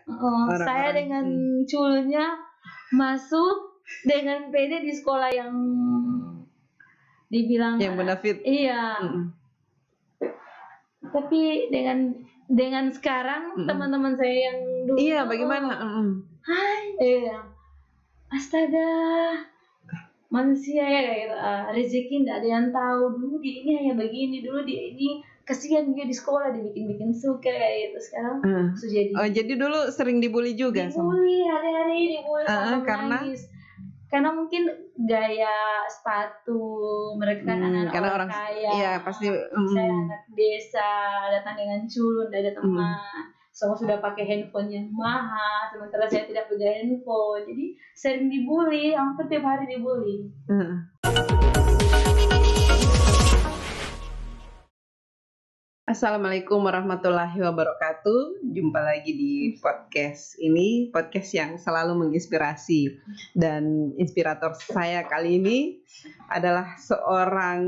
Saya dengan culunnya masuk dengan PD di sekolah yang dibilang yang benefit. Iya. Tapi dengan sekarang teman-teman saya yang dulu. Iya, bagaimana? Hai, astaga, manusia ya kayak gitu. Rezeki tidak ada yang tahu. Dulu dia ini hanya begini, dulu dia ini kasihan dia di sekolah dibikin suka kayak gitu. Sekarang jadi dulu sering dibully juga. Dibully hari-hari dibully sampai menangis. Karena mungkin gaya sepatu mereka kan anak-anak orang kaya. Iya, pasti. Saya anak desa, datang dengan culun, tidak ada teman. Semua sudah pakai handphone yang mahal, sementara saya tidak punya handphone. Jadi sering dibully, hampir tiap hari dibully. Assalamualaikum warahmatullahi wabarakatuh. Jumpa lagi di podcast ini, podcast yang selalu menginspirasi. Dan inspirator saya kali ini adalah seorang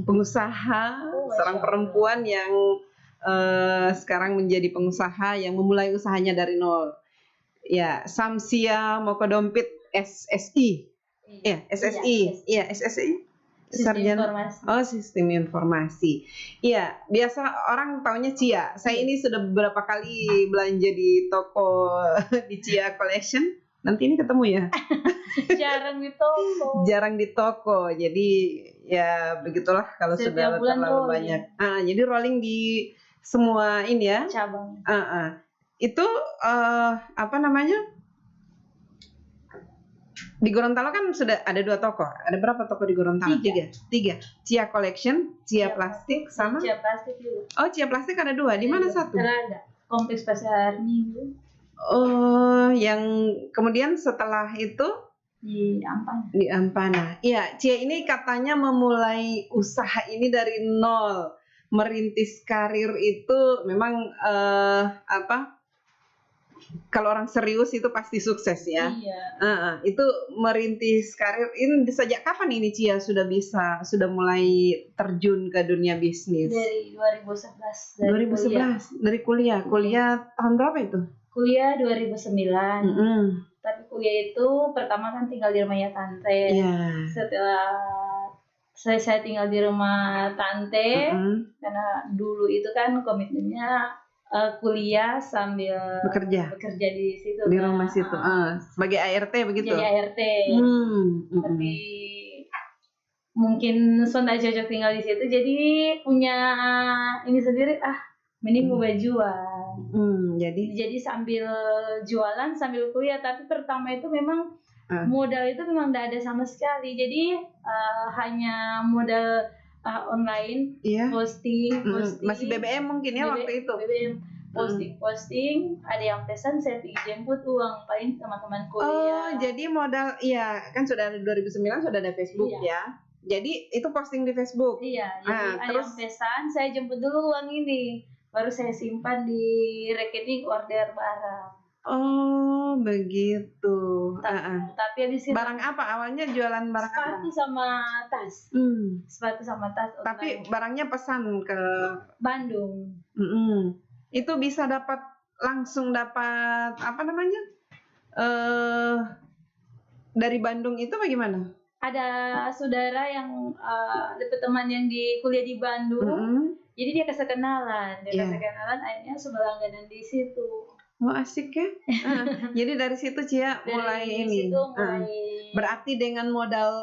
pengusaha, seorang perempuan yang sekarang menjadi pengusaha yang memulai usahanya dari nol. Ya, Samsia Mokodompit SSI. Ya, SSI. Iya, SSI. Sarjana sistem informasi. Iya, biasa orang taunya Cia. Saya ini sudah beberapa kali belanja di toko di Cia Collection. Nanti ini ketemu ya. Jarang di toko. Jadi ya begitulah kalau sudah terlalu banyak. Jadi rolling di semua ini ya. Cabang. Itu apa namanya? Di Gorontalo kan sudah ada 2 toko. Ada berapa toko di Gorontalo? 3. Cia Collection, Cia Plastik, sama? Cia Plastik juga. Oh, Cia Plastik ada 2. Di mana satu? Ada. Kompleks Pasar Minggu. Oh, yang kemudian setelah itu? Di Ampana. Di Ampana. Iya, Cia ini katanya memulai usaha ini dari nol. Merintis karir itu memang kalau orang serius itu pasti sukses ya. Iya. Itu merintis karir ini sejak kapan ini Cia sudah mulai terjun ke dunia bisnis? Dari 2011. 2011 dari kuliah. Kuliah tahun berapa itu? Kuliah 2009. Tapi kuliah itu pertama kan tinggal di rumahnya tante. Yeah. Setelah saya tinggal di rumah tante, karena dulu itu kan komitmennya kuliah sambil bekerja di situ di rumah situ sebagai ART begitu. Jadi ART. Tapi mungkin sonda cocok tinggal di situ, jadi punya ini sendiri mending ubah jual. Jadi sambil jualan sambil kuliah. Tapi pertama itu memang modal itu memang tidak ada sama sekali. Jadi hanya modal online, posting. Masih BBM mungkin ya waktu itu. BBM posting, ada yang pesan saya pergi jemput uang paling teman-teman kuliah. Oh, jadi modal kan sudah 2009 sudah ada Facebook ya. Jadi itu posting di Facebook. Iya, jadi ada yang pesan, saya jemput dulu uang ini, baru saya simpan di rekening order barang. Oh, begitu. Tapi habis itu barang apa? Awalnya jualan barang sepatu apa? sama tas. Sepatu sama tas. Tapi barangnya pesan ke Bandung. Itu bisa langsung dapat apa namanya? Dari Bandung itu bagaimana? Ada saudara yang dapat teman yang di kuliah di Bandung. Jadi dia kasih kenalan, akhirnya sudah langganan di situ. Oh, asik ya. Jadi dari situ Cia mulai ini. Berarti dengan modal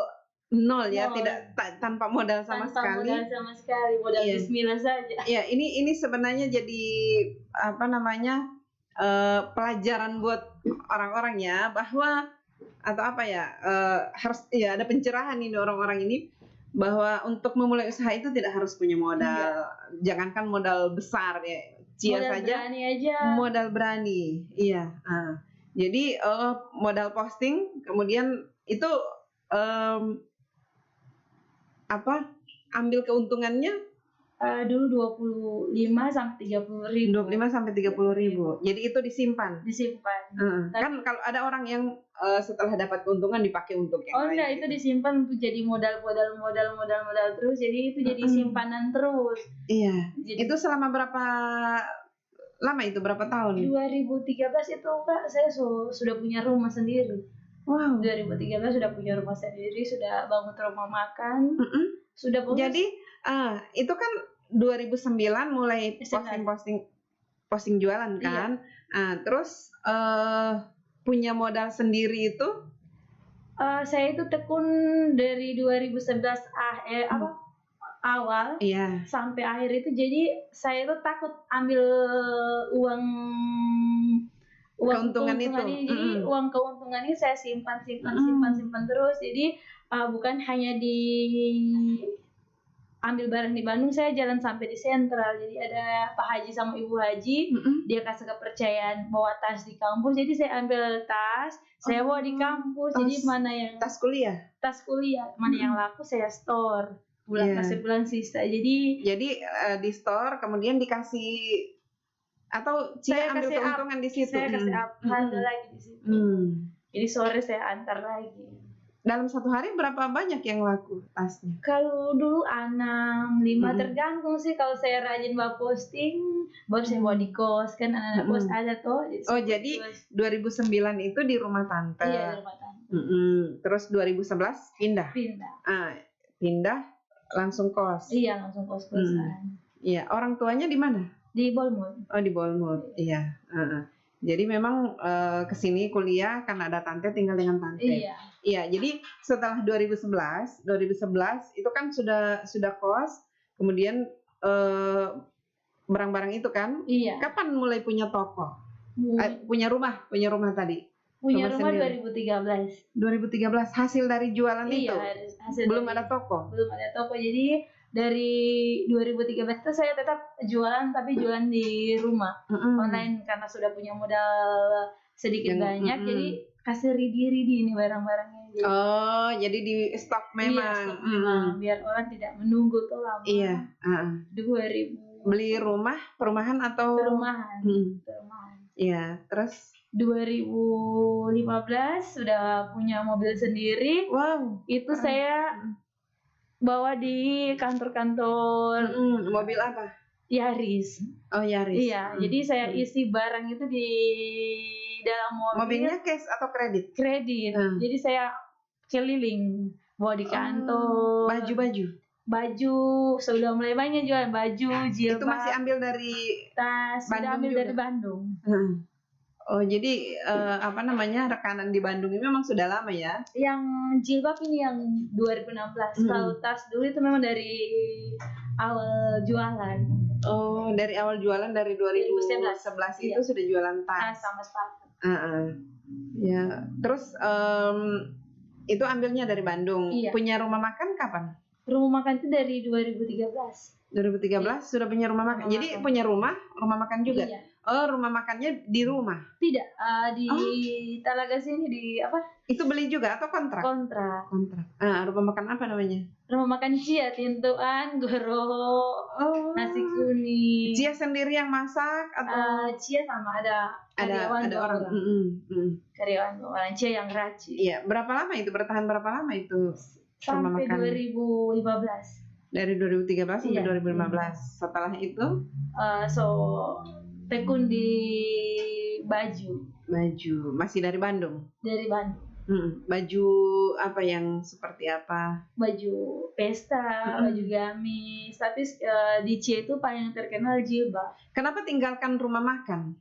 nol ya, tidak tanpa modal sama sekali. Modal bismillah saja. Ya, ini sebenarnya jadi apa namanya? Pelajaran buat orang-orang ya, bahwa atau apa ya, harus ya ada pencerahan ini orang-orang ini bahwa untuk memulai usaha itu tidak harus punya modal. Jangankan modal besar ya. Cia modal saja berani aja. Modal berani. Iya, jadi modal posting, kemudian itu ambil keuntungannya dulu 25 sampai 30 ribu. 25 sampai 30 ribu. Jadi itu disimpan. Kan kalau ada orang yang setelah dapat keuntungan dipakai untuk yang lain. Enggak, itu disimpan untuk jadi modal terus. Jadi itu jadi simpanan terus. Iya. Jadi, itu selama berapa lama itu, berapa tahun? 2013 itu Kak, saya sudah punya rumah sendiri. Wow. 2013 sudah punya rumah sendiri, sudah bangun rumah makan. Sudah bagus. Jadi itu kan 2009 mulai posting jualan kan. Iya. Terus punya modal sendiri itu? Saya itu tekun dari 2011 awal sampai akhir itu. Jadi saya itu takut ambil uang keuntungan itu. Jadi uang keuntungan ini saya simpan terus. Jadi bukan hanya ambil barang di Bandung, saya jalan sampai di sentral. Jadi ada Pak Haji sama Ibu Haji, dia kasih kepercayaan bawa tas di kampus. Jadi saya ambil tas, saya bawa di kampus. Jadi mana yang tas kuliah, mana yang laku saya store. Kasih bulan sisa. Jadi di store kemudian dikasih, atau saya ambil keuntungan di situ. Saya kasih harga lagi di situ. Jadi sore saya antar lagi. Dalam satu hari berapa banyak yang laku tasnya? Kalau dulu 6, 5 tergantung sih. Kalau saya rajin bawa posting, baru saya bawa di kos, kan anak-anak kos ada tuh. Jadi 2009 itu di rumah tante. Iya, di rumah tante. Terus 2011 pindah langsung kos. Iya, langsung kos-kosan. Iya, orang tuanya di mana? Di Bolmut. Oh, di Bolmut. Iya. Jadi memang kesini kuliah karena ada tante, tinggal dengan tante. Iya. Jadi setelah 2011 itu kan sudah kos, kemudian barang-barang itu kan. Iya. Kapan mulai punya toko? Punya rumah tadi. Punya rumah 2013. 2013 hasil dari jualan itu. Belum ada toko. Belum ada toko. Jadi dari 2013 itu saya tetap jualan, tapi jualan di rumah online karena sudah punya modal sedikit banyak. Jadi kasih ready ini barang-barangnya. Jadi di stok memang. Iya, stok memang. Biar orang tidak menunggu tuh lama. Iya. 2000. Beli rumah, perumahan atau? Perumahan. Iya, terus 2015 sudah punya mobil sendiri. Wow. Itu saya bawa di kantor-kantor. Mobil apa? Yaris. Oh, Yaris. Iya, jadi saya isi barang itu di dalam mobil. Mobilnya cash atau kredit? Kredit. Jadi saya keliling bawa di kantor. Baju sudah mulai banyak jualan baju, jilbab. Itu masih ambil dari tas, sudah ambil dari Bandung. Oh, jadi rekanan di Bandung ini memang sudah lama ya? Yang jilbab ini yang 2016. Kalau tas dulu itu memang dari awal jualan. Oh, dari awal jualan dari 2011 itu sudah jualan tas. Sama sepatu. Ya, terus itu ambilnya dari Bandung. Iya. Punya rumah makan kapan? Rumah makan itu dari 2013. 2013 sudah punya rumah makan. Jadi punya rumah makan juga. Iya. Oh, rumah makannya di rumah? Tidak, di Talaga sini di apa? Itu beli juga atau kontrak? Kontrak. Rumah makan apa namanya? Rumah makan Cia, Tintuan, Goro, nasi kuning. Cia sendiri yang masak atau? Cia sama ada karyawan orang. Karyawan orang Cia yang rajin. Iya, berapa lama itu? Bertahan berapa lama itu? Sampai 2015. Dari 2013 sampai 2015. Setelah itu? Tekun di baju. Masih dari Bandung? Dari Bandung. Baju apa yang seperti apa? Baju pesta, baju gamis. Tapi di C itu paling terkenal jilbab. Kenapa tinggalkan rumah makan?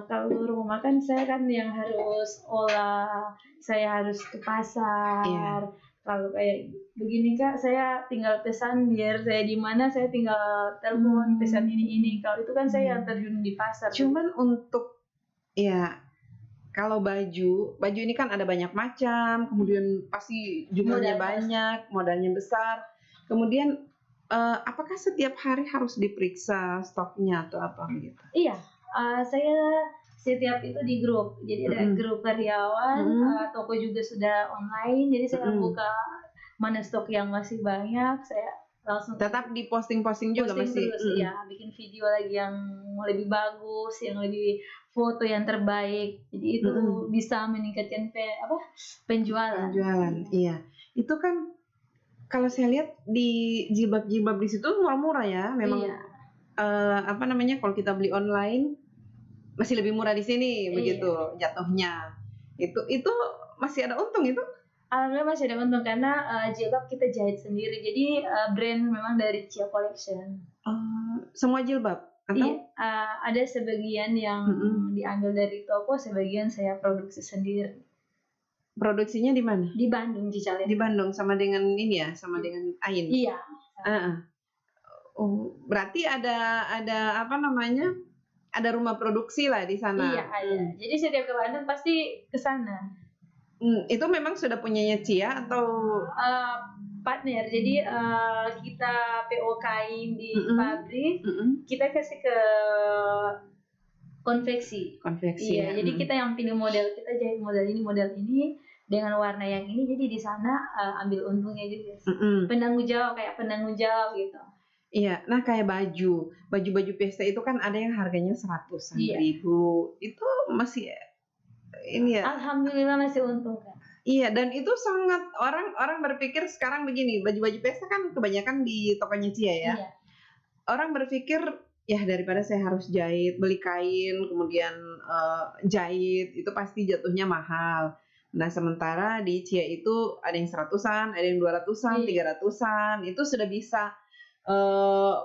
Kalau rumah makan saya kan yang harus olah, saya harus ke pasar. Iya. Kalau kayak begini Kak, saya tinggal pesan biar saya di mana, saya tinggal telepon pesan ini. Kalau itu kan saya yang terjun di pasar. Cuman untuk kalau baju ini kan ada banyak macam, kemudian pasti jumlahnya banyak, modalnya besar. Kemudian apakah setiap hari harus diperiksa stoknya atau apa gitu? Iya, saya setiap itu di grup. Jadi ada grup karyawan, toko juga sudah online. Jadi saya buka mana stok yang masih banyak, saya langsung tetap di posting juga masih terus, bikin video lagi yang lebih bagus, yang lebih foto yang terbaik. Jadi itu bisa meningkatkan penjualan. Iya. Itu kan kalau saya lihat di jilbab di situ murah-murah ya, memang. Iya. apa namanya, kalau kita beli online masih lebih murah di sini, begitu jatuhnya. Itu masih ada untung itu? Alhamdulillah masih ada untung karena jilbab kita jahit sendiri. Jadi brand memang dari Cia Collection. Semua jilbab? Atau? Iya, ada sebagian yang diambil dari toko, sebagian saya produksi sendiri. Produksinya di mana? Di Bandung, di Cicalengka. Di Bandung, sama dengan ini ya, sama dengan Ain. Iya. Oh, berarti ada apa namanya? Ada rumah produksi lah di sana. Iya, ada. Jadi setiap ke Bandung pasti ke sana. Itu memang sudah punyanya Cia atau partner? Jadi kita PO kain di pabrik, kita kasih ke konveksi. Iya, jadi kita yang pilih model, kita jahit model ini dengan warna yang ini, jadi di sana ambil untungnya juga. Penanggung jawab gitu. Iya, nah kayak baju pesta itu kan ada yang harganya 100.000. Itu masih ini ya. Alhamdulillah masih untung kan. Iya, dan itu sangat orang berpikir sekarang begini, baju pesta kan kebanyakan di tokonya Cia ya. Iya. Orang berpikir ya daripada saya harus jahit, beli kain, kemudian jahit, itu pasti jatuhnya mahal. Nah, sementara di Cia itu ada yang 100-an, ada yang 200-an, 300-an, itu sudah bisa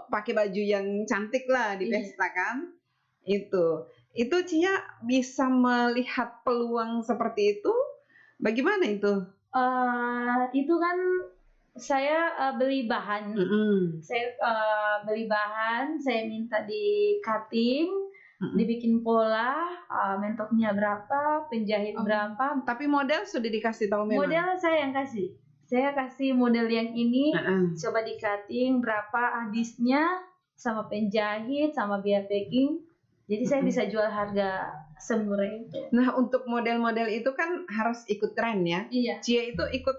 pakai baju yang cantik lah di pesta kan. Itu Cia bisa melihat peluang seperti itu. Bagaimana itu? Itu kan saya beli bahan. Saya beli bahan, saya minta di cutting, dibikin pola, mentoknya berapa, penjahit berapa. Tapi model sudah dikasih tahu memang? Model saya yang kasih. Saya kasih model yang ini, coba di cutting berapa habisnya, sama penjahit, sama biaya packing. Jadi saya bisa jual harga semurah itu. Nah, untuk model-model itu kan harus ikut tren ya? Iya. Cia itu ikut,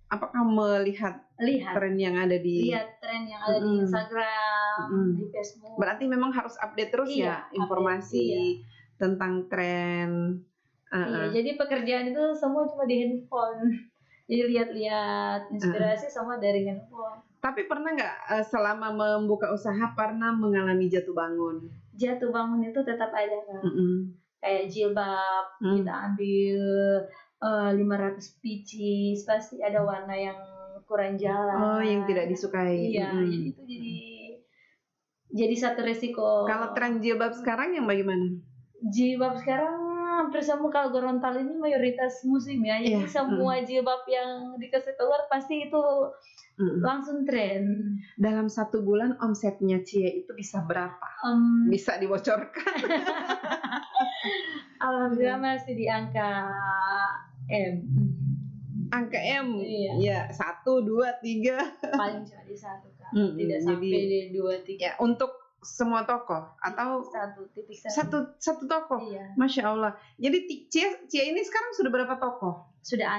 apakah melihat tren yang ada di... Lihat tren yang ada di Instagram, di Facebook. Berarti memang harus update terus ya informasi tentang tren. Iya, jadi pekerjaan itu semua cuma di handphone. Jadi lihat-lihat inspirasi semua dari handphone. Tapi pernah nggak selama membuka usaha pernah mengalami jatuh bangun? Jatuh bangun itu tetap ada kan. Kayak jilbab kita ambil 500 pieces, pasti ada warna yang kurang jalan. Yang tidak disukai. Iya, jadi itu jadi satu resiko. Kalau tren jilbab sekarang yang bagaimana? Jilbab sekarang hampir semua, kalau Gorontalo ini mayoritas muslim ya, jadi semua jilbab yang dikasih keluar pasti itu langsung tren. Dalam 1 bulan omsetnya Cia itu bisa berapa? Bisa dibocorkan? Alhamdulillah masih di angka M. Angka M? Iya. Ya, 1, 2, 3. Paling cuma di 1 kan, tidak sampai di 2, 3. Ya, untuk semua toko atau satu toko? Iya. Masya Allah. Jadi Cia ini sekarang sudah berapa toko? Sudah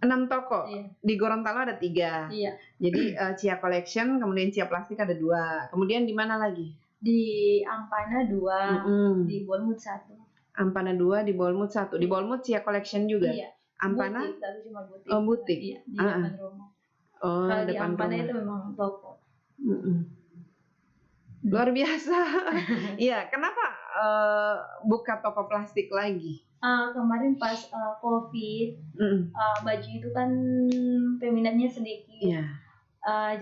6 toko. Iya. Di Gorontalo ada 3. Iya. Jadi Cia Collection, kemudian Cia Plastik ada 2. Kemudian di mana lagi? Di Ampana 2, di Bolmut 1. Ampana 2, di Bolmut 1. Di Bolmut Cia Collection juga. Iya. Ampana? Butik, tapi cuma butik. Butik. Iya, di depan rumah. Kalau di Ampana itu memang toko. Luar biasa. Iya, kenapa buka toko plastik lagi? Kemarin pas COVID, baju itu kan peminatnya sedikit. Iya.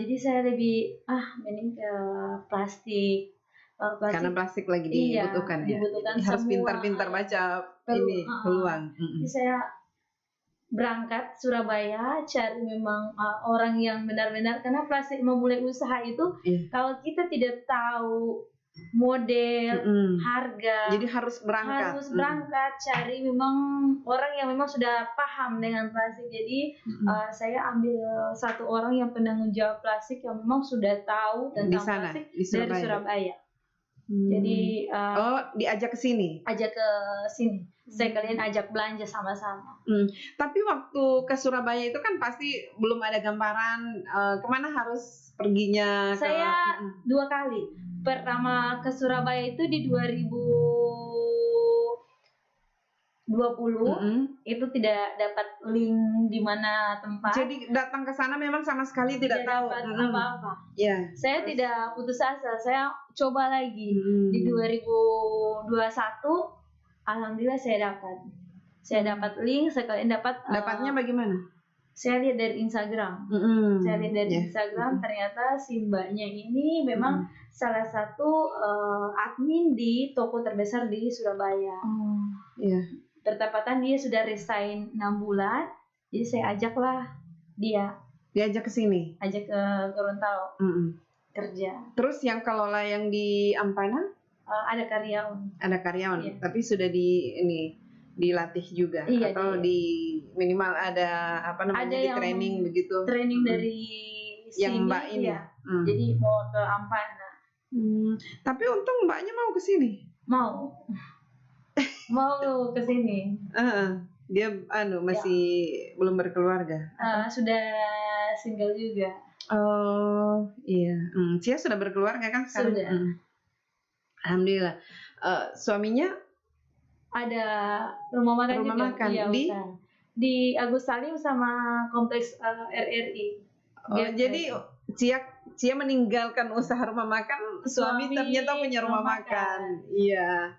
Jadi saya lebih mending ke plastik. Karena plastik lagi dibutuhkan ya. Dibutuhkan harus semua. pintar-pintar baca peluang. Jadi saya berangkat Surabaya, cari memang orang yang benar-benar, karena plastik memulai usaha itu kalau kita tidak tahu model, harga, jadi harus berangkat cari memang orang yang memang sudah paham dengan plastik. Jadi saya ambil 1 orang yang penanggung jawab plastik yang memang sudah tahu tentang plastik dari Surabaya. Jadi diajak ke sini. Saya kalian ajak belanja sama-sama. Tapi waktu ke Surabaya itu kan pasti belum ada gambaran kemana harus perginya. Saya 2 kali. Pertama ke Surabaya itu di 2018 itu tidak dapat link di mana tempat. Jadi datang ke sana memang sama sekali tidak tahu apa-apa. Ya. Saya tidak putus asa. Saya coba lagi di 2021. Alhamdulillah saya dapat link. Sekalian dapatnya bagaimana? Saya lihat dari Instagram. Instagram ternyata si mbaknya ini memang salah satu admin di toko terbesar di Surabaya. Bertepatan dia sudah resign 6 bulan, jadi saya ajaklah dia. Diajak ke sini? Ajak ke Gorontalo kerja. Terus yang kelola yang di Ampana? Ada karyawan. Iya. Tapi sudah dilatih juga atau di minimal ada di training begitu? Training dari yang sini, mbak ini. Ya. Jadi mau ke Ampana. Tapi untung mbaknya mau ke sini. Mau ke sini. Dia masih belum berkeluarga. Sudah single juga. Oh iya. Cia sudah berkeluarga kan sekarang? Sudah. Alhamdulillah. Suaminya ada rumah makan juga. Di Agus Salim sama kompleks RRI. Jadi Cia meninggalkan usaha rumah makan, suami ternyata punya rumah makan. Iya.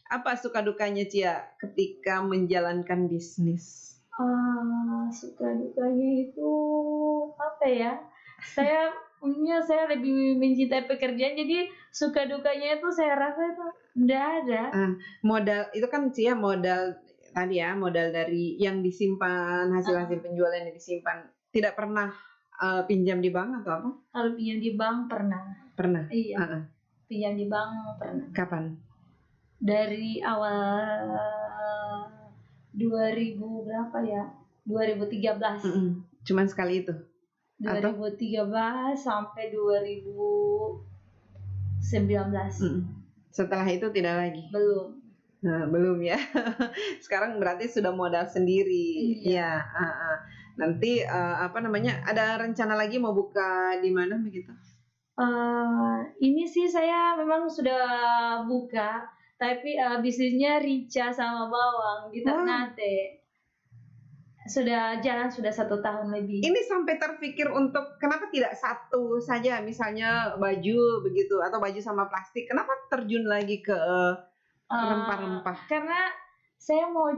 Apa suka dukanya Cia ketika menjalankan bisnis? Suka dukanya itu apa ya? Saya lebih mencintai pekerjaan, jadi suka dukanya itu saya rasa itu enggak ada. Modal itu kan Cia modal tadi ya, modal dari yang disimpan, hasil penjualan yang disimpan. Tidak pernah pinjam di bank atau apa? Kalau pinjam di bank pernah. Iya. Pinjam di bank pernah. Kapan? Dari awal 2000 berapa ya? 2013. Cuman sekali itu? 2013 sampai 2019. Setelah itu tidak lagi? Belum. Belum ya. Sekarang berarti sudah modal sendiri. Iya. Nanti ada rencana lagi mau buka di mana begitu? Ini sih saya memang sudah buka, tapi bisnisnya rica sama bawang di Ternate. Sudah jalan 1 tahun lebih. Ini sampai terpikir untuk kenapa tidak satu saja, misalnya baju begitu atau baju sama plastik. Kenapa terjun lagi ke rempah-rempah? Karena saya mau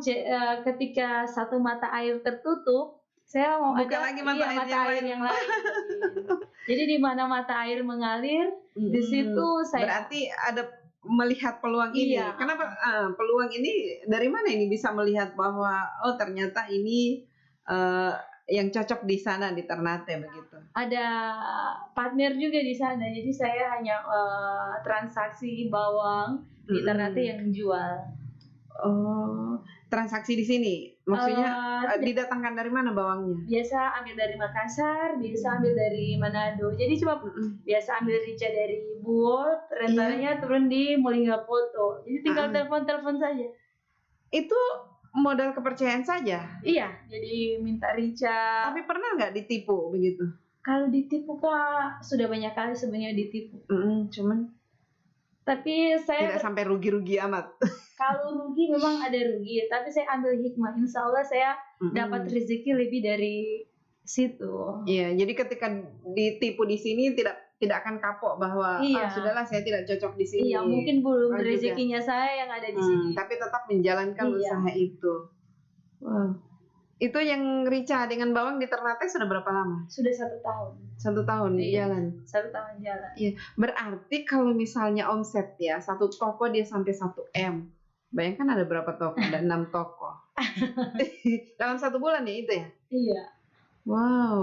ketika satu mata air tertutup, saya mau buka lagi mata air yang lain. Jadi di mana mata air mengalir, di situ saya berarti ada melihat peluang ini. Kenapa peluang ini dari mana ini bisa melihat bahwa ternyata ini yang cocok di sana di Ternate begitu? Ada partner juga di sana, jadi saya hanya transaksi bawang di Ternate yang jual. Transaksi di sini, maksudnya didatangkan dari mana bawangnya? Biasa ambil dari Makassar, biasa ambil dari Manado. Jadi cuma biasa ambil rica dari Buwot, rentalnya turun di Molingapoto. Jadi tinggal telepon saja. Itu modal kepercayaan saja? Iya, jadi minta rica. Tapi pernah nggak ditipu begitu? Kalau ditipu Kak, sudah banyak kali sebenarnya ditipu. Cuman tapi saya tidak sampai rugi-rugi amat. Kalau rugi memang ada rugi, tapi saya ambil hikmah. Insya Allah saya dapat rezeki lebih dari situ. Iya, jadi ketika ditipu di sini tidak akan kapok bahwa sudahlah saya tidak cocok di sini. Iya, mungkin belum rezekinya saya yang ada di sini. Tapi tetap menjalankan usaha itu. Wow. Itu yang rica dengan bawang di Ternate sudah berapa lama? Sudah 1 tahun. 1 tahun jalan. 1 tahun jalan. Iya, berarti kalau misalnya omset ya, 1 toko dia sampai 1 M. Bayangkan ada berapa toko? Ada 6 toko. Dalam 1 bulan ya itu ya? Iya. Wow.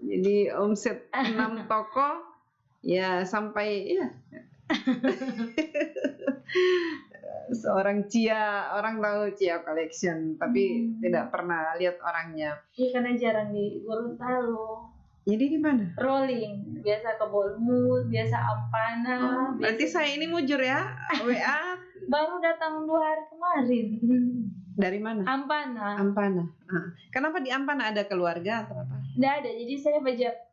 Jadi omset 6 toko ya sampai seorang Cia, orang tahu Cia Collection, tapi tidak pernah lihat orangnya. Iya, karena jarang di Gorontalo. Jadi di mana? Rolling, biasa ke Bolmut, biasa Ampana. Berarti saya ini mujur ya, WA. Baru datang 2 hari kemarin. Dari mana? Ampana. Kenapa di Ampana, ada keluarga atau apa? Nggak ada, jadi saya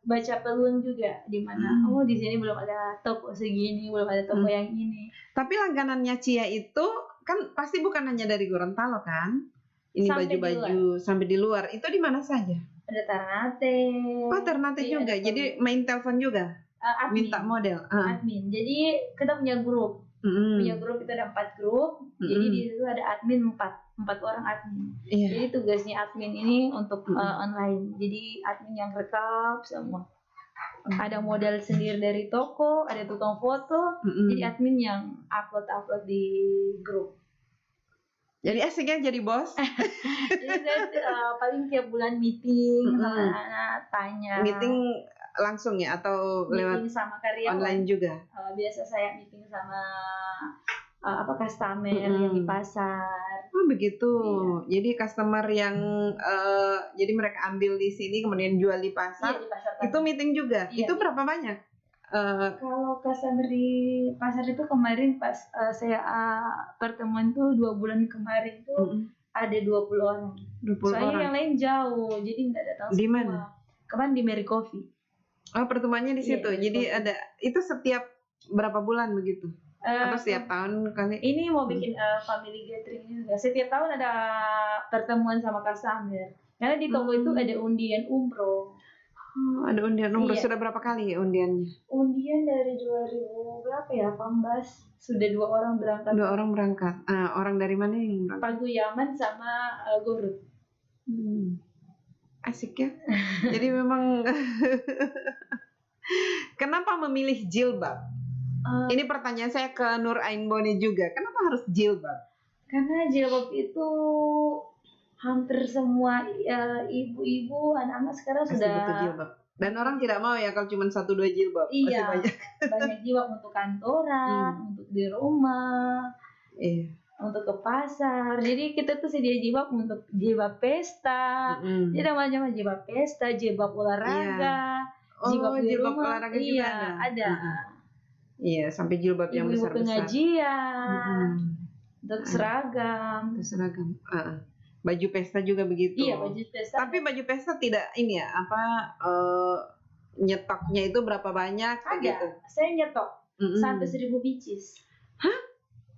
baca peluang juga di mana. Di sini belum ada toko segini, belum ada toko yang ini. Tapi langganannya Cia itu kan pasti bukan hanya dari Gorontalo kan? Ini Sampai di baju-baju sampai di luar. Itu di mana saja? Ada Ternate. Oh, Ternate Iya, juga. ada Jadi main telepon juga. admin. Minta model. Admin. Jadi kita punya grup. Punya grup itu ada 4 grup. Jadi di situ ada admin 4 orang admin. Iya. Jadi tugasnya admin ini untuk online. Jadi admin yang rekap semua. Ada model sendiri dari toko, ada tukang foto. Jadi admin yang upload di grup. Jadi asiknya jadi bos. Jadi saya paling tiap bulan meeting sama anak tanya. Meeting langsung ya atau lewat sama karyawan online juga? Biasa saya meeting sama customer yang di pasar. Oh begitu. Iya. Jadi customer yang jadi mereka ambil di sini kemudian jual di pasar. Iya, di pasar Itu meeting juga. Iya. Itu berapa banyak? Kalau customer di pasar itu kemarin pas saya pertemuan tuh 2 bulan kemarin tuh ada 20 orang. 20 Soalnya orang. yang lain jauh, jadi nggak datang semua. Di mana? Kemarin di Mary Coffee. Oh pertemuannya di situ. Iya, Jadi ada itu setiap berapa bulan begitu? Atau setiap tahun kali? Ini mau bikin family gathering juga. Setiap tahun ada pertemuan sama customer. Karena di toko itu ada undian umroh. Oh, ada undian umroh. Iya. Sudah berapa kali undiannya? Undian dari 2000 berapa ya? 18. Sudah 2 orang berangkat. 2 orang berangkat. Orang dari mana yang berangkat? Paguyaman sama Gorut. Asik ya. Jadi memang kenapa memilih jilbab? Ini pertanyaan saya ke Nur Ain Boni juga. Kenapa harus jilbab? Karena jilbab itu hampir semua ibu-ibu, anak-anak sekarang Pasti sudah butuh jilbab. Dan orang tidak mau ya kalau cuma 1-2 jilbab. Iya. Pasti banyak jilbab untuk kantoran, untuk di rumah. Iya. Untuk ke pasar. Jadi kita tuh sedia jilbab untuk jilbab pesta. Jadi macam-macam jilbab pesta, jilbab olahraga, jilbab olahraga juga ada. Iya, sampai jilbab yang Ibu-ibu besar-besar. pengajian, untuk seragam. Seragam. Baju pesta juga begitu. Iya, baju pesta. Tapi baju pesta tidak ini ya, nyetoknya itu berapa banyak? Ada. Gitu? Saya nyetok sampai 1000 pieces. Hah?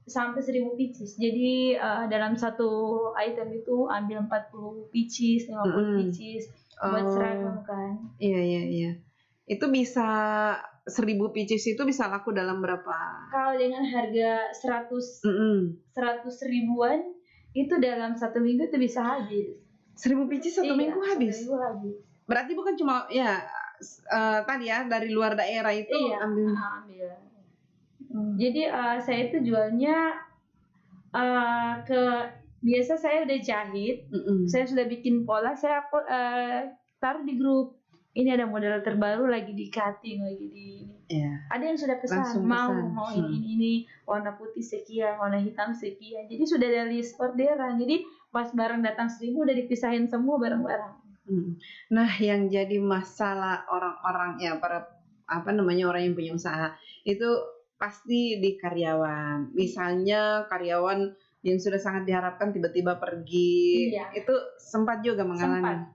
Sampai 1000 pieces. Jadi dalam satu item itu ambil 40 pieces, 50 pieces buat seragam kan. Iya. Itu bisa 1000 pieces itu bisa laku dalam berapa? Kalau dengan harga 100 ribuan itu dalam 1 minggu itu bisa habis. 1000 pieces 1 minggu habis. 1 minggu habis. Berarti bukan cuma ya tadi ya dari luar daerah itu ambil. Jadi saya itu jualnya biasa saya udah jahit, saya sudah bikin pola, saya taruh di grup. Ini ada model terbaru lagi di cutting lagi di ini. Yeah. Ada yang sudah pesan mau ini warna putih sekian, warna hitam sekian. Jadi sudah ada list orderan. Jadi pas barang datang 1000 udah dipisahin semua barang-barang. Nah, yang jadi masalah orang-orang ya para orang yang punya usaha itu pasti di karyawan. Misalnya karyawan yang sudah sangat diharapkan tiba-tiba pergi. Iya. Itu sempat juga mengalami.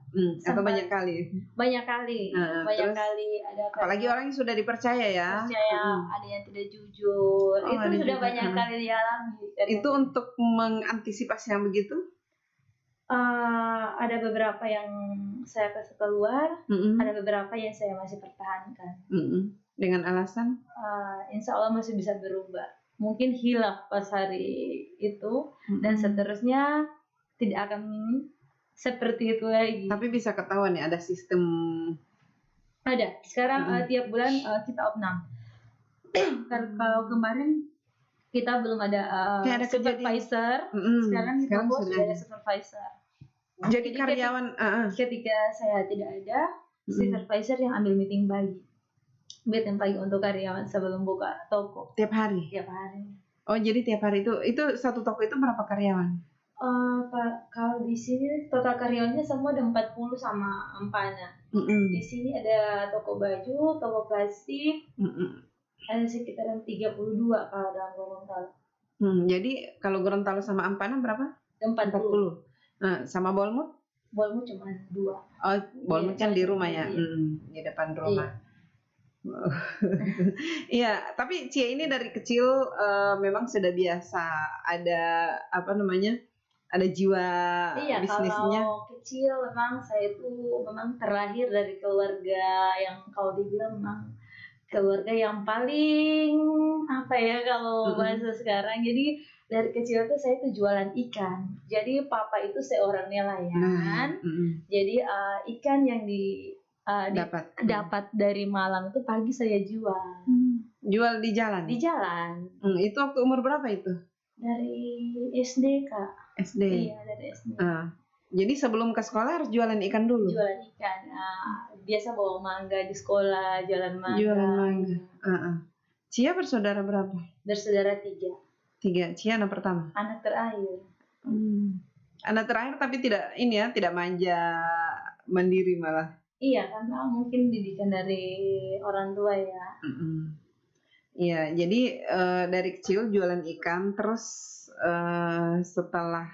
Atau banyak kali. Banyak kali ada. Apalagi orang yang sudah dipercaya ya. Ada yang tidak jujur. Itu sudah juga banyak kali dialami. Itu untuk mengantisipasi yang begitu? Ada beberapa yang saya kasih keluar, ada beberapa yang saya masih pertahankan. Dengan alasan? Insya Allah masih bisa berubah. Mungkin hilaf pas hari itu dan seterusnya tidak akan seperti itu lagi. Tapi bisa ketahuan ya ada sistem. Ada. Sekarang tiap bulan kita opnam. Kalau kemarin kita belum ada supervisor. Sekarang di toko sudah ada supervisor. Jadi karyawan ketika saya tidak ada, supervisor yang ambil meeting pagi untuk karyawan sebelum buka toko. Tiap hari. Oh, jadi tiap hari itu satu toko itu berapa karyawan? Kalau di sini total karyawannya semua ada 40 sama Ampana. Di sini ada toko baju, toko plastik. Ada sekitaran 32 kalau dalam Gorontalo. Jadi kalau Gorontalo sama Ampana berapa? 40. Nah, sama Bolmut? Bolmut cuma 2. Oh, Bolmut kan di rumah ya. Di depan rumah. Iya, tapi Cia ini dari kecil memang sudah biasa ada apa namanya, ada jiwa Iya, bisnisnya. kalau kecil memang saya itu memang terlahir dari keluarga yang kalau dibilang memang keluarga yang paling apa ya kalau bahasa sekarang. Jadi dari kecil tuh saya tuh jualan ikan. Jadi papa itu seorang nelayan. Jadi ikan yang dapat dari Malang itu pagi saya jual. Jual di jalan. Di jalan. Itu waktu umur berapa itu? Dari SD, Kak. SD. Iya, dari SD. Jadi sebelum ke sekolah harus jualan ikan dulu. Jualan ikan. Biasa bawa mangga di sekolah, jualan mangga. Jualan mangga. Cia bersaudara berapa? Bersaudara 3. 3. Cia anak pertama. Anak terakhir. Anak terakhir tapi tidak manja, mandiri malah. Iya, karena mungkin didikan dari orang tua ya. Iya, jadi dari kecil jualan ikan, terus setelah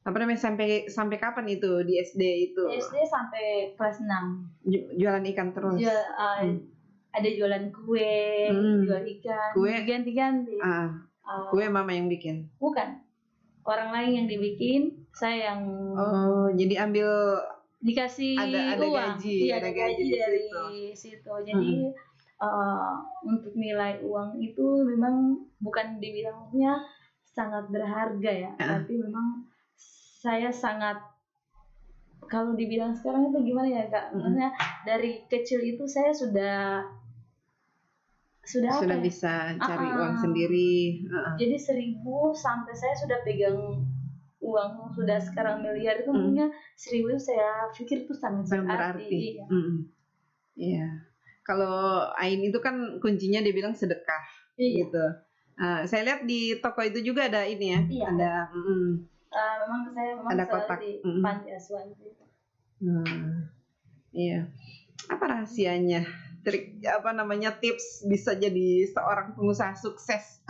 apa namanya sampai kapan itu di SD itu? SD sampai kelas 6. Jualan ikan terus. Ada jualan kue, jual ikan. Kue ganti-ganti. Kue mama yang bikin? Bukan, orang lain yang dibikin, saya yang. Jadi dikasih ada uang. Gaji, iya, ada gaji dari situ. Jadi untuk nilai uang itu memang bukan dibilangnya sangat berharga ya, tapi memang saya sangat, kalau dibilang sekarang itu gimana ya Kak? Karena dari kecil itu saya sudah bisa cari uang sendiri. Jadi 1.000 sampai saya sudah pegang uang sudah sekarang miliar itu punya 1.000 saya pikir itu sangat berarti. Iya. Kalau Ain itu kan kuncinya dibilang sedekah, gitu. Saya lihat di toko itu juga ada ini ya, ada. Memang saya ada kotak di panti asuhan itu. Iya. Apa rahasianya? Trik tips bisa jadi seorang pengusaha sukses?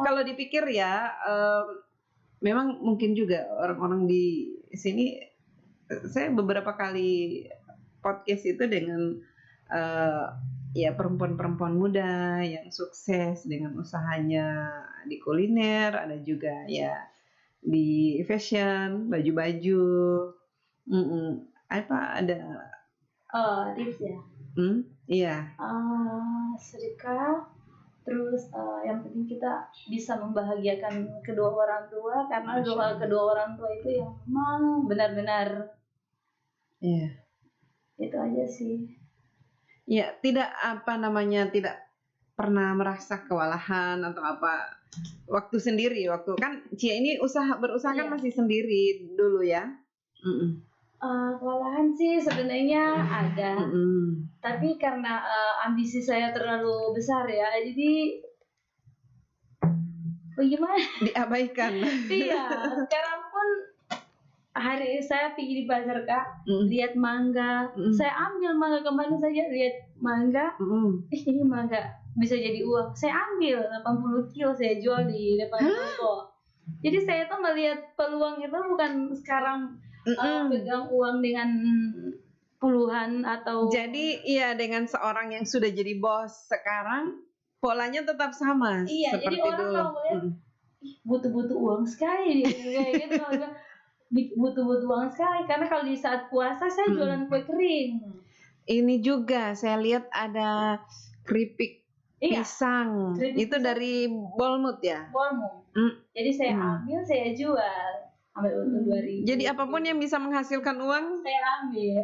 Kalau dipikir ya, memang mungkin juga orang-orang di sini, saya beberapa kali podcast itu dengan ya perempuan-perempuan muda yang sukses dengan usahanya di kuliner, ada juga ya di fashion, baju-baju. Apa ada tips ya? Iya. Sedekah, terus yang penting kita bisa membahagiakan kedua orang tua, karena kedua orang tua itu yang memang benar-benar. Iya. Itu aja sih. Ya, tidak pernah merasa kewalahan atau apa waktu kan Cia ini berusaha kan masih sendiri dulu ya. Kewalahan sih sebenarnya ada, tapi karena ambisi saya terlalu besar ya, jadi bagaimana? Diabaikan. Iya, sekarang pun hari saya pergi di pasar Kak, lihat mangga, saya ambil mangga kemana saja, lihat mangga, ini mangga bisa jadi uang, saya ambil 80 kilo saya jual di depan toko. Jadi saya tuh melihat peluang itu bukan sekarang pegang uang dengan puluhan atau. Jadi iya, dengan seorang yang sudah jadi bos sekarang polanya tetap sama. Iya, seperti jadi orang dulu. kalau melihat butuh uang sekali kayak gitu. Butuh uang sekali, karena kalau di saat puasa saya jualan kue kering. Ini juga saya lihat ada keripik pisang. Itu pisang. Dari Bolmut ya? Bolmut. Jadi saya ambil, saya jual. Ambil untung 2.000. Jadi apapun yang bisa menghasilkan uang saya ambil.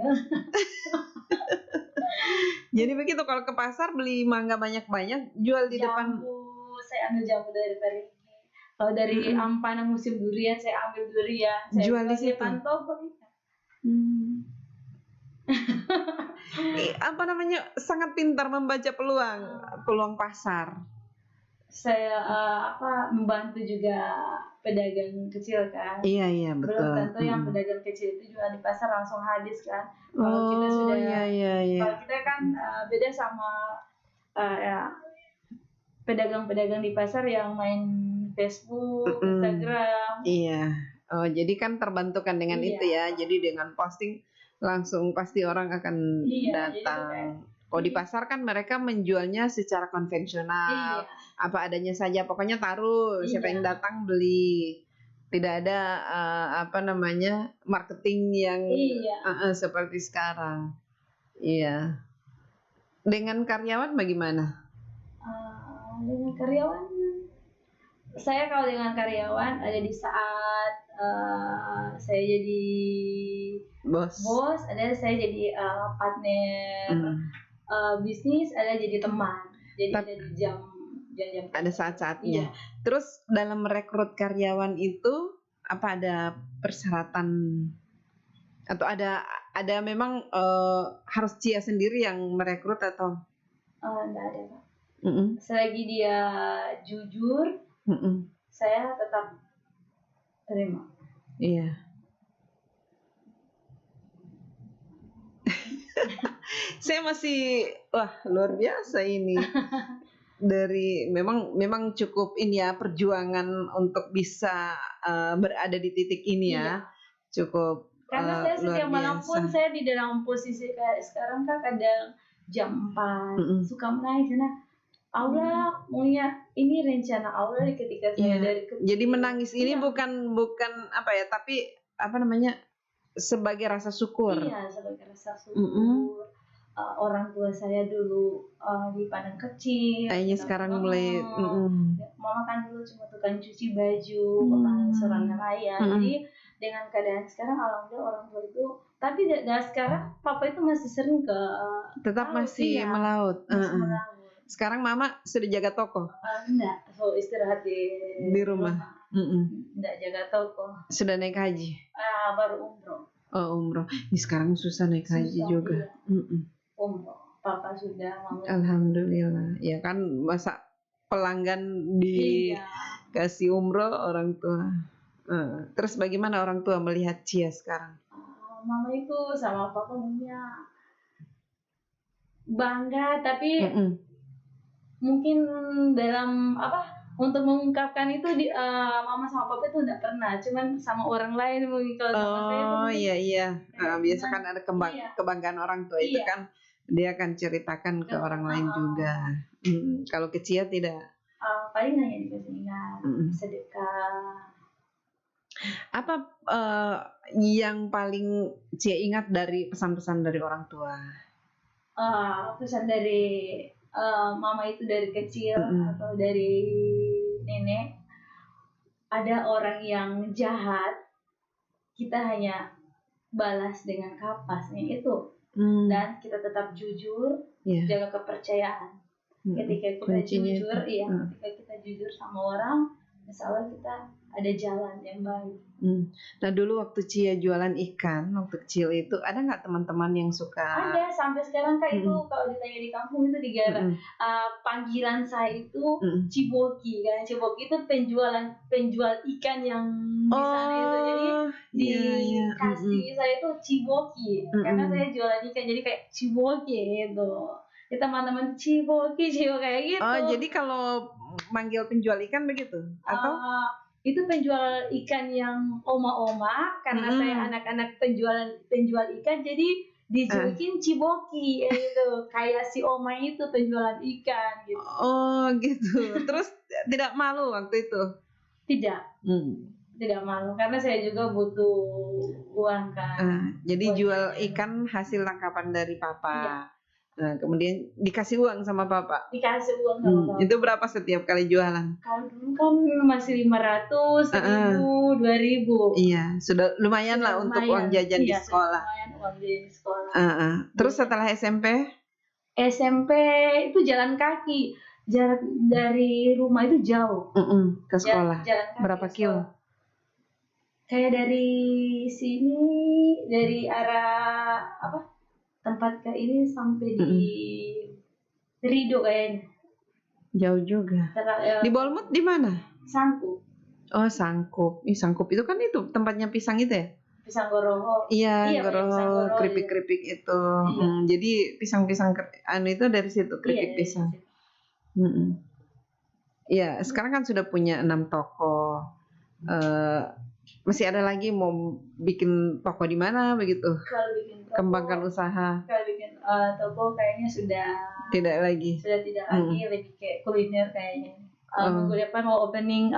Jadi begitu, kalau ke pasar beli mangga banyak-banyak, jual di depan. Saya ambil jambu dari Parigi. Kalau dari Ampana musim durian, saya ambil durian. Saya jual di situ. Sangat pintar membaca peluang pasar. Saya membantu juga pedagang kecil kan. Iya betul. Belum tentu yang pedagang kecil itu juga di pasar langsung habis kan. Kalau kita sudah, kalau kita kan beda sama pedagang-pedagang di pasar yang main Facebook, Instagram. Iya. Jadi kan terbantukan dengan itu ya. Jadi dengan posting langsung pasti orang akan datang. Kalau di pasar kan mereka menjualnya secara konvensional, apa adanya saja, pokoknya taruh, siapa yang datang beli. Tidak ada marketing yang seperti sekarang. Iya. Dengan karyawan bagaimana? Dengan karyawan, saya kalau dengan karyawan ada di saat saya jadi bos, ada saya jadi partner bisnis, ada jadi teman. Jadi ada di jam ada saat-saatnya. Terus dalam merekrut karyawan itu apa ada persyaratan atau ada memang harus Cia sendiri yang merekrut atau? Enggak ada, Pak. Selagi dia jujur, saya tetap terima. Iya. Saya masih luar biasa ini. Dari memang cukup ini ya, perjuangan untuk bisa berada di titik ini ya. Cukup karena saya setiap manapun saya di dalam posisi kayak sekarang kan kadang jam 4 suka menangis karena Allah maunya ini rencana Allah ketika saya dari kecil. Jadi menangis ini bukan apa ya, tapi sebagai rasa syukur. Iya, sebagai rasa syukur. Orang tua saya dulu dipandang kecil. Kayaknya sekarang mulai. Mama kan dulu cuma tukang cuci baju, seorang nelayan. Jadi dengan keadaan sekarang, alhamdulillah orang tua itu. Tapi dari sekarang, papa itu masih sering tetap masih melaut. Sekarang mama sudah jaga toko? Enggak, so istirahat di rumah. Enggak jaga toko. Sudah naik haji? Baru umroh. Oh, umroh. Ini sekarang susah naik haji juga. Iya. Umroh. Papa sudah mau. Alhamdulillah. Ya kan, masa pelanggan dikasih umroh orang tua. Terus bagaimana orang tua melihat Cia sekarang? Mama itu sama papa punya bangga, tapi mungkin dalam untuk mengungkapkan itu mama sama papa itu tidak pernah, cuman sama orang lain mungkin. Kalau sama saya itu iya. Biasa kan ada kebanggaan orang tua itu kan dia akan ceritakan ke orang lain juga. Kalau ke Cia tidak. Paling hanya dikasih ingat sedekah. Apa yang paling Cia ingat dari pesan-pesan dari orang tua? Pesan dari mama itu dari kecil atau dari nenek, ada orang yang jahat, kita hanya balas dengan kapasnya itu, dan kita tetap jujur, jaga kepercayaan. Ketika kita jujur, ketika kita jujur sama orang, insya Allah kita ada jalan yang baik. Nah dulu waktu Cia jualan ikan waktu kecil itu ada nggak teman-teman yang suka? Ada, sampai sekarang Kak. Itu kalau ditanya di kampung itu panggilan saya itu Ciboki kan. Ciboki itu penjual ikan yang di sana itu, jadi dikasih saya itu Ciboki karena saya jualan ikan, jadi kayak Ciboki gitu. Kita teman-teman Ciboki kayak gitu. Oh, jadi kalau manggil penjual ikan begitu atau? Itu penjual ikan yang oma-oma, karena saya anak-anak penjual ikan, jadi dijulukin Ciboki gitu. Kayak si oma itu penjualan ikan gitu. Oh gitu. Terus tidak malu waktu itu? Tidak. Tidak malu karena saya juga butuh uang kan. Jadi jual ikan hasil tangkapan dari papa. Iya. Nah, kemudian dikasih uang sama papa. Dikasih uang sama papa. Itu berapa setiap kali jualan? Kalau dulu kan masih 500, 1000, 2000. Iya, sudah lumayan lah untuk uang jajan di sekolah. Lumayan uang jajan di sekolah. Terus setelah SMP? SMP itu jalan kaki. Jarak dari rumah itu jauh. Ke sekolah. Jalan kaki berapa kilo? Kayak dari sini, dari arah tempat ke ini sampai di Rido kayaknya. Jauh juga. Di Bolmut di mana? Sangkup. Oh, Sangkup. Sangkup itu kan itu tempatnya pisang itu ya? Pisang Goroho. Iya, Goroho, keripik-keripik itu. Jadi pisang-pisang itu dari situ, keripik pisang. Iya, sekarang kan sudah punya 6 toko. Masih ada lagi mau bikin toko di mana begitu? Kalau bikin toko, kembangkan usaha. Kalau bikin toko kayaknya sudah tidak lagi, lebih kayak kuliner kayaknya. Minggu depan mau opening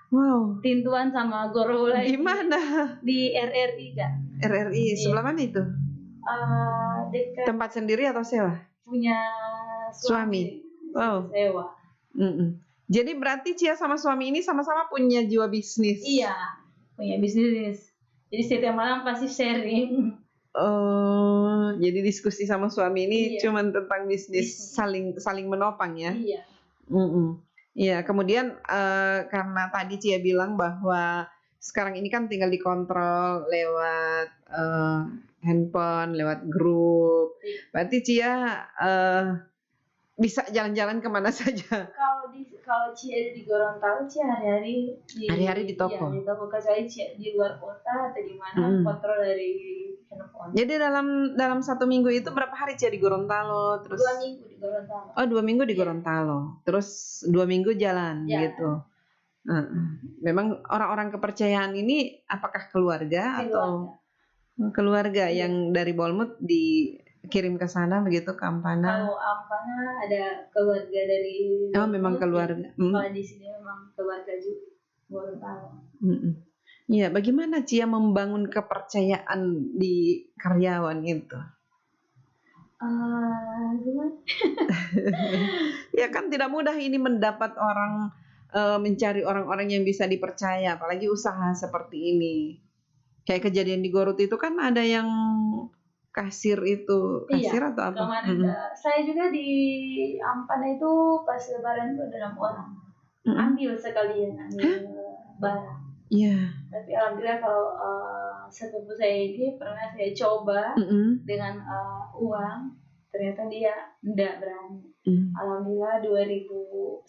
wow, Tintuan sama Goro lagi. Gimana? Di RRI Kak. RRI sebelah mana itu? Dekat. Tempat sendiri atau sewa? Punya suami. Wow. Sewa. Jadi berarti Cia sama suami ini sama-sama punya jiwa bisnis. Iya, punya bisnis. Jadi setiap malam pasti sharing. Oh, jadi diskusi sama suami ini cuman tentang bisnis, saling menopang ya. Iya. Iya, kemudian karena tadi Cia bilang bahwa sekarang ini kan tinggal dikontrol lewat handphone, lewat grup. Berarti Cia bisa jalan-jalan kemana saja. Kalau Cia di Gorontalo, Cia hari-hari di toko. Iya, di toko. Kecuali Cia di luar kota atau di mana kontrol dari handphone. Jadi dalam 1 minggu itu berapa hari Cia di Gorontalo? Terus 2 minggu di Gorontalo. Oh, 2 minggu di Gorontalo. Terus 2 minggu jalan gitu. Memang orang-orang kepercayaan ini apakah keluarga atau keluarga yang dari Bolmut dikirim ke sana begitu ke Ampana? Kalau Ampana ada keluarga dari Bolmut, memang keluarga. Kalau di sini memang keluarga juga Gorontalo. Iya, bagaimana Cia membangun kepercayaan di karyawan itu? Gimana? Ya kan tidak mudah ini mendapat mencari orang-orang yang bisa dipercaya, apalagi usaha seperti ini. Kayak kejadian di Gorut itu kan ada yang kasir atau apa? Kemarin saya juga di Ampana itu pas lebaran itu ada 6 orang. Ambil barang. Iya. Tapi alhamdulillah kalau sepupu saya ini pernah saya coba dengan uang, ternyata dia tidak berani. Alhamdulillah 2019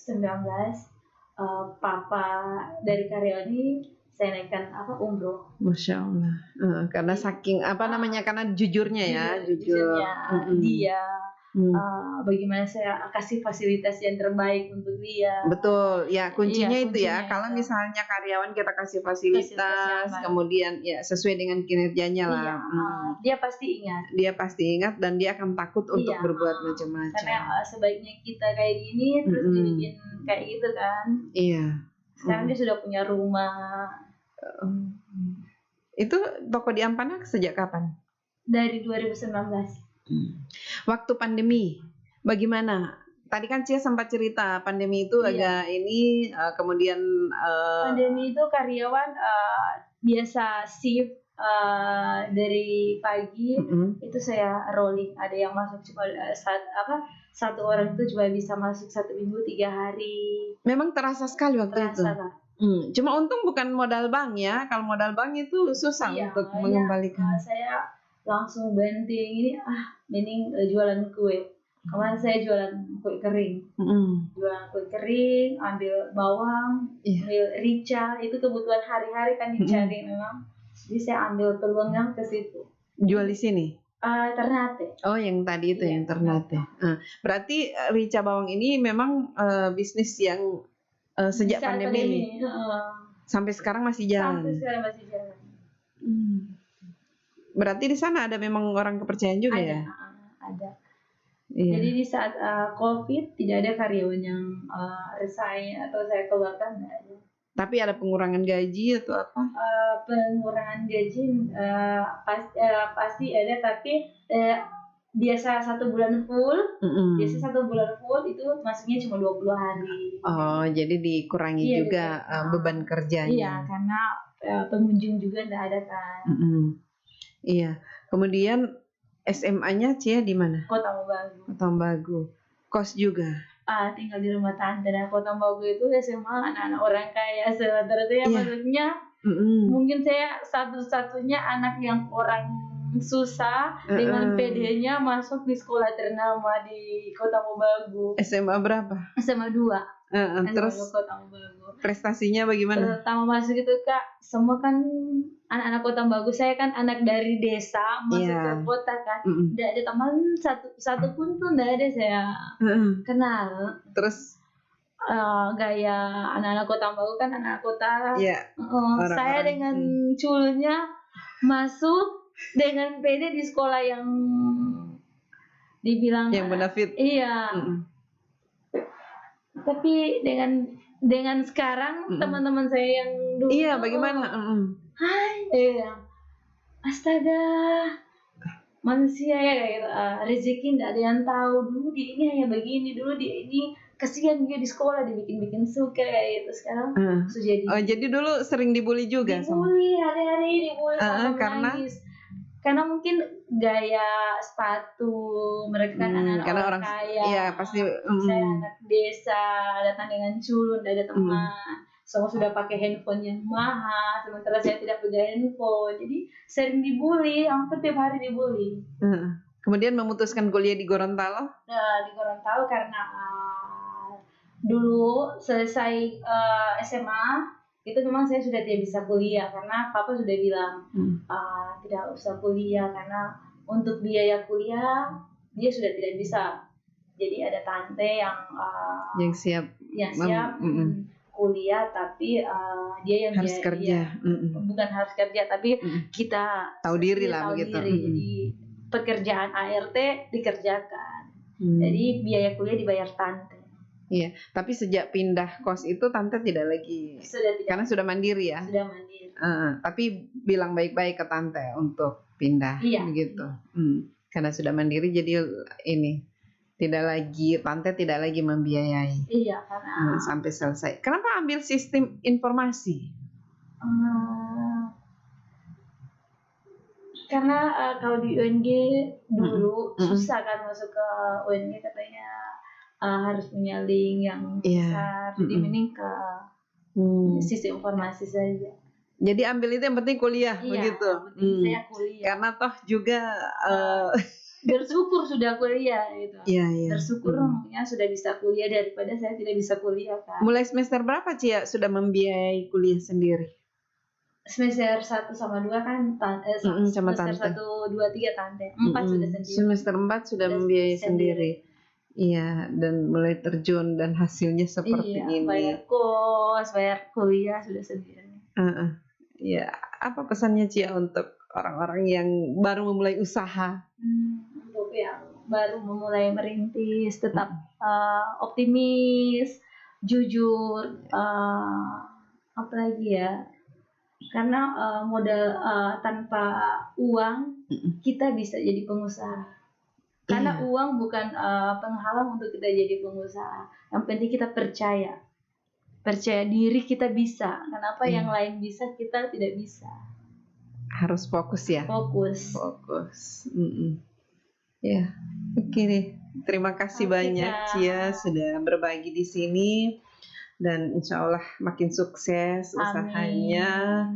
papa dari karyawan ini saya naikkan umroh. Masya Allah. Karena saking karena jujurnya dia. Bagaimana saya kasih fasilitas yang terbaik untuk dia. Betul, ya kuncinya itu ya. Kalau misalnya karyawan kita kasih fasilitas, kemudian ya sesuai dengan kinerjanya lah. Dia pasti ingat dan dia akan takut untuk berbuat macam-macam. Karena sebaiknya kita kayak gini terus dibikin kayak gitu kan. Iya. Sekarang dia sudah punya rumah. Itu toko di Ampana sejak kapan? Dari 2019. Waktu pandemi, bagaimana? Tadi kan Cia sempat cerita pandemi itu agak ini, kemudian pandemi itu karyawan biasa shift dari pagi itu saya rolling. Ada yang masuk cuma satu orang itu cuma bisa masuk 1 minggu 3 hari. Memang terasa sekali waktu itu. Cuma untung bukan modal bank ya. Kalau modal bank itu susah untuk mengembalikan. Saya langsung banting ini mending jualan kue. Kemarin saya jualan kue kering. Jualan kue kering, ambil bawang, ambil rica, itu kebutuhan hari-hari kan dicari memang. Jadi saya ambil peluangnya ke situ. Jual di sini? Ternate. Oh, yang tadi itu yang Ternate. Berarti rica bawang ini memang bisnis yang sejak pandemi ini. Sampai sekarang masih jalan. Berarti di sana ada memang orang kepercayaan juga ya? Ada. Iya. Jadi di saat COVID tidak ada karyawan yang resign atau saya keluarkan, tidak ada. Tapi ada pengurangan gaji atau apa? Pengurangan gaji pasti ada, tapi biasa 1 bulan full. Biasa 1 bulan full itu masuknya cuma 20 hari. Oh, jadi dikurangi juga beban kerjanya. Iya, karena pengunjung juga tidak ada kan. Iya. Kemudian SMA-nya Cia di mana? Kota Mobagu. Kota Mobagu. Kos juga. Tinggal di rumah tante. Dan Kota Mobagu itu SMA anak-anak orang kaya sebenarnya. Maksudnya mungkin saya satu-satunya anak yang orang susah dengan PD-nya masuk di sekolah ternama di Kota Mobagu. SMA berapa? SMA 2. Terus Kota Mobagu. Prestasinya bagaimana? Pertama masuk itu Kak, semua kan anak-anak Kota Mobagu. Saya kan anak dari desa masuk ke kota kan. Tidak ada teman satu pun tuh tidak ada saya kenal. Terus gaya anak-anak Kota Mobagu kan anak kota. Saya dengan culnya masuk dengan PD di sekolah yang dibilang yang benefit. Iya. Tapi dengan sekarang teman-teman saya yang dulu. Iya, bagaimana? Hai, astaga, manusia ya kayak gitu. Rezeki tidak ada yang tahu. Dulu dia ini hanya begini, dulu dia ini kasihan dia di sekolah dibikin suka kayak gitu. Sekarang jadi dulu sering dibully juga. Dibully hari-hari dibully sama menangis. Karena mungkin gaya sepatu mereka kan anak-anak orang kaya. Iya, pasti. Saya anak desa, datang dengan culun, tidak ada teman. Semua sudah pakai handphone yang mahal, sementara saya tidak punya handphone. Jadi sering dibully, hampir tiap hari dibully. Kemudian memutuskan kuliah di Gorontalo? Di Gorontalo karena dulu selesai SMA, itu memang saya sudah tidak bisa kuliah karena papa sudah bilang tidak usah kuliah karena untuk biaya kuliah dia sudah tidak bisa. Jadi ada tante yang siap kuliah, tapi dia yang harus kerja. Bukan harus kerja, tapi kita tahu diri lah begitu. Jadi pekerjaan ART dikerjakan. Jadi biaya kuliah dibayar tante. Iya, tapi sejak pindah kos itu tante tidak lagi, karena sudah mandiri ya. Sudah mandiri. Tapi bilang baik-baik ke tante untuk pindah, begitu. Karena sudah mandiri, jadi ini tante tidak lagi membiayai. Iya, karena sampai selesai. Kenapa ambil sistem informasi? Karena kalau di UNG dulu susah kan masuk ke UNG, katanya harus punya link yang besar, jadi mending ke sistem informasi saja. Jadi ambil itu yang penting kuliah, begitu. Saya kuliah. Karena toh juga bersyukur sudah kuliah gitu. Iya. Bersyukur ya sudah bisa kuliah daripada saya tidak bisa kuliah kan. Mulai semester berapa Cia sudah membiayai kuliah sendiri? Semester 1 sama 2 kan sama semester tante. 1, 2, 3 tante. 4 sudah sendiri. Semester 4 sudah membiayai sendiri. Iya, dan mulai terjun dan hasilnya seperti ini. Bayar kos, bayar kuliah sudah sendiri. Ya, apa pesannya Cia untuk orang-orang yang baru memulai usaha? Untuk yang baru memulai merintis, tetap optimis, jujur, apalagi ya? Karena modal tanpa uang kita bisa jadi pengusaha. Karena uang bukan penghalang untuk kita jadi pengusaha. Yang penting kita percaya diri kita bisa. Kenapa yang lain bisa kita tidak bisa? Harus fokus ya. Fokus. Ya, oke deh. Terima kasih banyak Cia sudah berbagi di sini. Dan insya Allah makin sukses usahanya.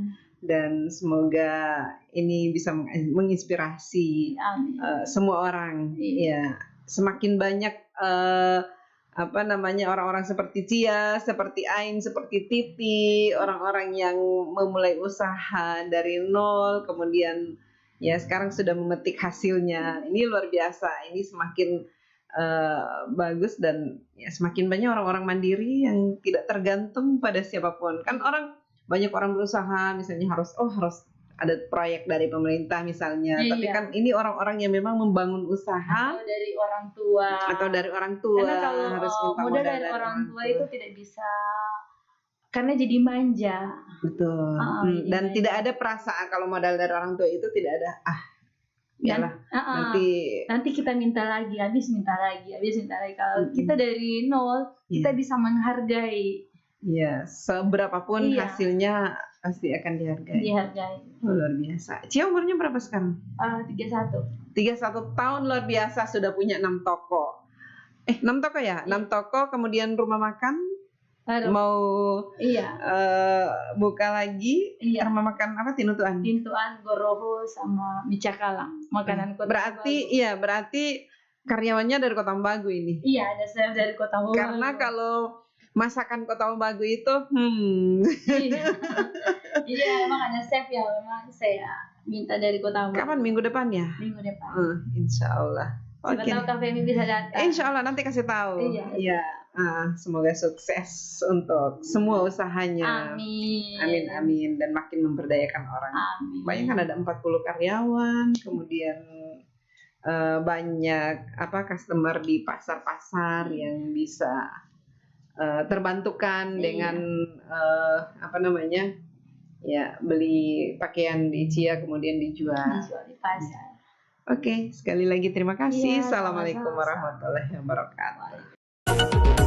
Dan semoga ini bisa menginspirasi semua orang. Ya, semakin banyak orang-orang seperti Cia, seperti Ain, seperti Titi, orang-orang yang memulai usaha dari nol, kemudian ya sekarang sudah memetik hasilnya. Ini luar biasa. Ini semakin bagus dan ya semakin banyak orang-orang mandiri yang tidak tergantung pada siapapun. Kan banyak orang berusaha misalnya harus ada proyek dari pemerintah misalnya, tapi kan ini orang-orang yang memang membangun usaha atau dari orang tua. Karena kalau harus minta modal dari orang tua itu tidak bisa, karena jadi manja. Betul. Dan manja. Tidak ada perasaan kalau modal dari orang tua itu tidak ada nanti kita minta lagi, habis minta lagi. Kalau kita dari nol, kita bisa menghargai. Iya, seberapapun hasilnya pasti akan dihargai. Luar biasa. Cia umurnya berapa sekarang? 31 tahun, luar biasa, sudah punya 6 toko. 6 toko ya? 6 toko, kemudian rumah makan. Mau buka lagi. Rumah makan apa? Tinutuan, Goroho sama Micakalang. Makanan Kota berarti karyawannya dari Kota Ambagu ini. Iya, ada chef dari Kota Ambagu. Karena kalau masakan Kota Ambagu itu Iya, emang ada chef ya, memang saya minta dari Kota Ambagu. Kapan? Minggu depan ya? Minggu depan. Insya Allah. Siapa tahu Kak Femi bisa datang. Insya Allah nanti kasih tahu. Iya. Semoga sukses untuk semua usahanya. Amin. Dan makin memberdayakan orang. Amin. Banyak kan ada 40 karyawan, kemudian banyak customer di pasar-pasar yang bisa terbantukan dengan ya beli pakaian di Cia kemudian dijual di pasar. Oke, sekali lagi terima kasih. Iya, Assalamualaikum sama-sama. warahmatullahi wabarakatuh.